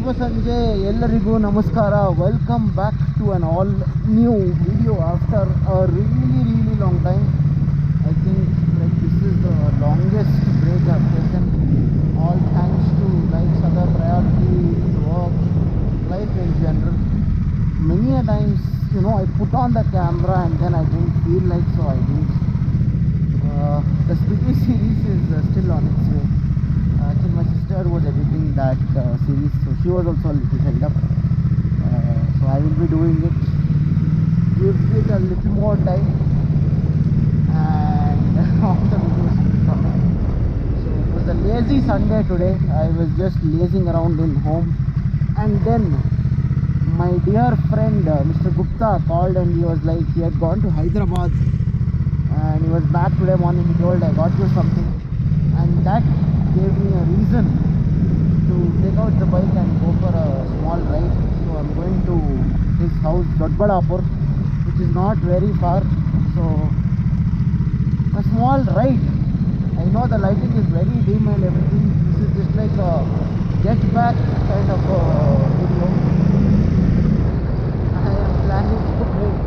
ಶುಭ ಸಂಜೆ ಎಲ್ಲರಿಗೂ ನಮಸ್ಕಾರ. Welcome back to an all new video after a really long time. I think like this is the longest break I've taken, all thanks to life's other priorities, work, life in general. Many a times, I put on the camera and then I didn't feel like, so I didn't. The Spitty series is still on its way. Actually, my sister was editing that series, so she was also a little held up. So I will be doing it. Give it a little more time, and all the videos will be coming. So it was a lazy Sunday today. I was just lazing around in home, and then my dear friend Mr. Gupta called and he was like, he had gone to Hyderabad and he was back today morning. He told, I got you something, and that gave me a reason to take out the bike and go for a small ride. So I'm going to his house, Doddaballapur, which is not very far. So a small ride. I know the lighting is very dim and everything. This is just like a get back kind of a video. I am planning to ride.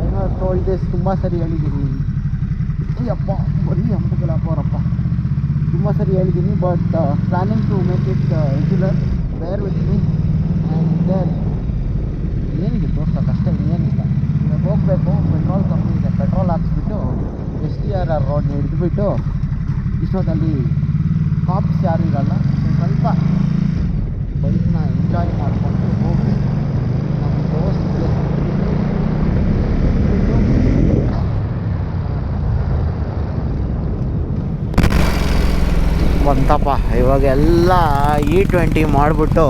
I know I've told this ತುಂಬಾ ಸರಿ ಹೇಳಿದ್ದೀನಿ. ಅಯ್ಯಪ್ಪ ಬರೀ ಹಂಪುಗಳಪ್ಪ ತುಂಬ ಸರಿ ಹೇಳಿದ್ದೀನಿ, but planning to make it regular. Bear with me. And then ಏನಿದೆ ತೋರ್ಸೋಕೆ ಅಷ್ಟೇ, ಏನಿಲ್ಲ. ಇವಾಗ ಹೋಗಬೇಕು, ಪೆಟ್ರೋಲ್ ಕಂಪ್ನಿ ಇದೆ, ಪೆಟ್ರೋಲ್ ಹಾಕ್ಸ್ಬಿಟ್ಟು STR ರೋಡ್ನ ಹಿಡಿದ್ಬಿಟ್ಟು ಇಷ್ಟೊತ್ತಲ್ಲಿ ಕಾಪ್ಸ್ ಯಾರು ಇರಲ್ಲ, ಸ್ವಲ್ಪ ಬೈಕ್ನ ಎಂಜಾಯ್ ಮಾಡಿಕೊಂಡು ಹೋಗಿ ನಮ್ಮ ದೋಸ್ತ್ ಬಂತಪ್ಪ. ಇವಾಗೆಲ್ಲ E20 ಮಾಡಿಬಿಟ್ಟು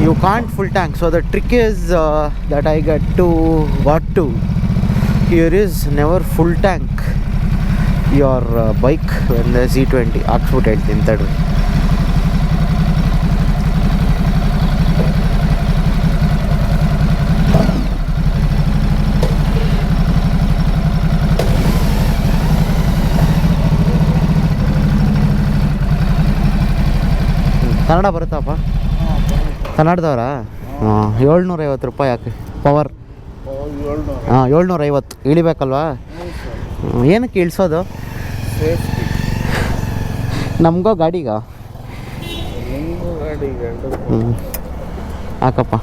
you can't full tank. So the trick is that I got to here is never full tank your bike when the E20 ಹಾಕ್ಸ್ಬಿಟ್ಟು ಹೇಳ್ತೀನಿ ತಡ್ರಿ. ಕನ್ನಡ ಬರುತ್ತಪ್ಪ? ಕನ್ನಡದವ್ರಾ? ಹಾಂ, 750 ರೂಪಾಯಿ ಹಾಕಿ ಪವರ್. ಹಾಂ, 750 ಇಳಿಬೇಕಲ್ವಾ? ಏನಕ್ಕೆ ಇಳಿಸೋದು? ನಮಗೋ ಗಾಡಿಗ? ಹಾಕಪ್ಪ.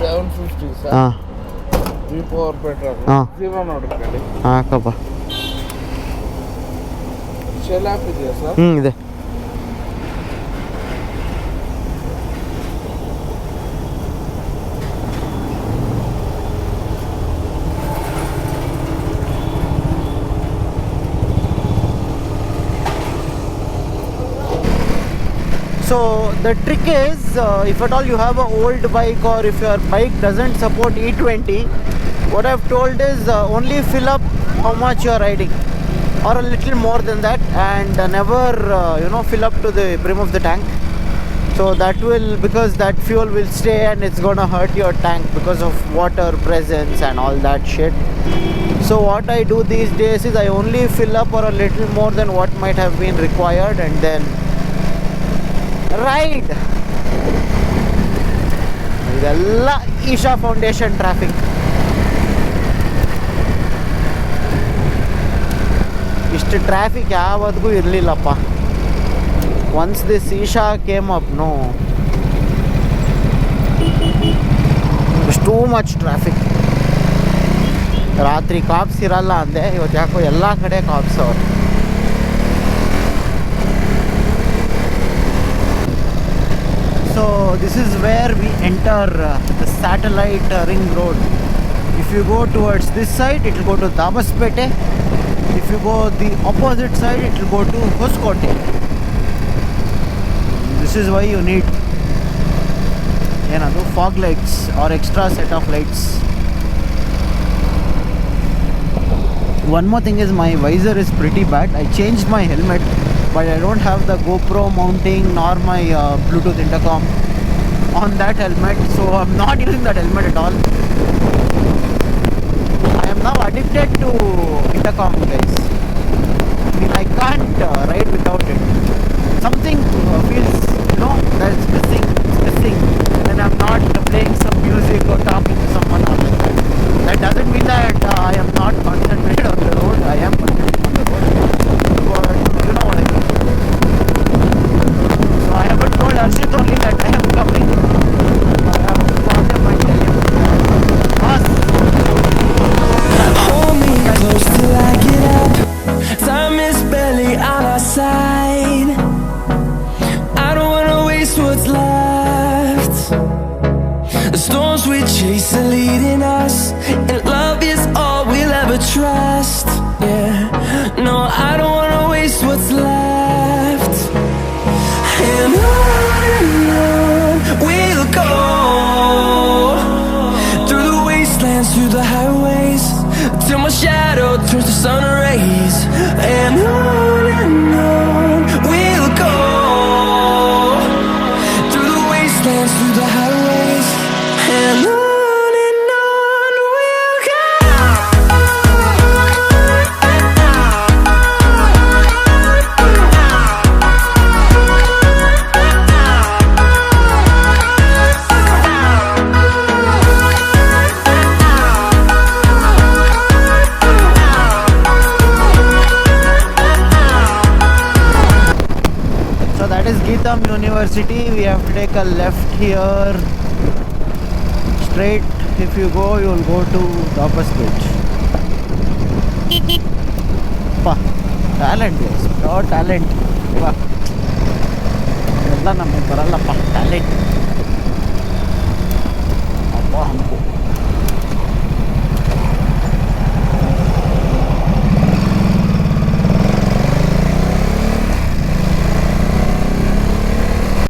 750. ಹಾಂ ಹಾಂ ಹಾಕಪ್ಪ. ಇದೆ. So the trick is, if at all you have an old bike or if your bike doesn't support E20, what I've told is only fill up how much you're riding, or a little more than that, and never fill up to the brim of the tank. So that will, because that fuel will stay and it's gonna hurt your tank because of water presence and all that shit. So what I do these days is I only fill up or a little more than what might have been required and then ride. ಇದೆಲ್ಲ Isha Foundation traffic. ಇಷ್ಟು traffic ಯಾವತ್ತಿಗೂ ಇರಲಿಲ್ಲಪ್ಪ. Once this Isha came up, no, it's too much traffic. ರಾತ್ರಿ cops ಇರಲ್ಲ ಅಂದೆ, ಇವತ್ತು ಯಾಕೋ ಎಲ್ಲ ಕಡೆ ಕಾಪ್ಸ್ ಅವ್ರು. So this is where we enter the satellite ring road. If you go towards this side, it will go to Dabaspete. If you go the opposite side, it will go to Hoskote. This is why you need fog lights or extra set of lights. One more thing is my visor is pretty bad. I changed my helmet, but I don't have the GoPro mounting nor my Bluetooth intercom on that helmet, so I'm not using that helmet at all. I am now addicted to intercom, guys. I mean, I can't ride without it. Something chasing, leading us, and love is all we'll ever trust. Yeah, no, I don't wanna waste what's left. And on we'll go, through the wastelands, through the highways, till my shadow turns to sun rays. And on we'll go, through the wastelands, through the highways, and on we'll go. So that is Geetham University. We have to take a left here. Straight, if you go, you will go to Dobbalapur. Talent, yes, pure talent. Wow.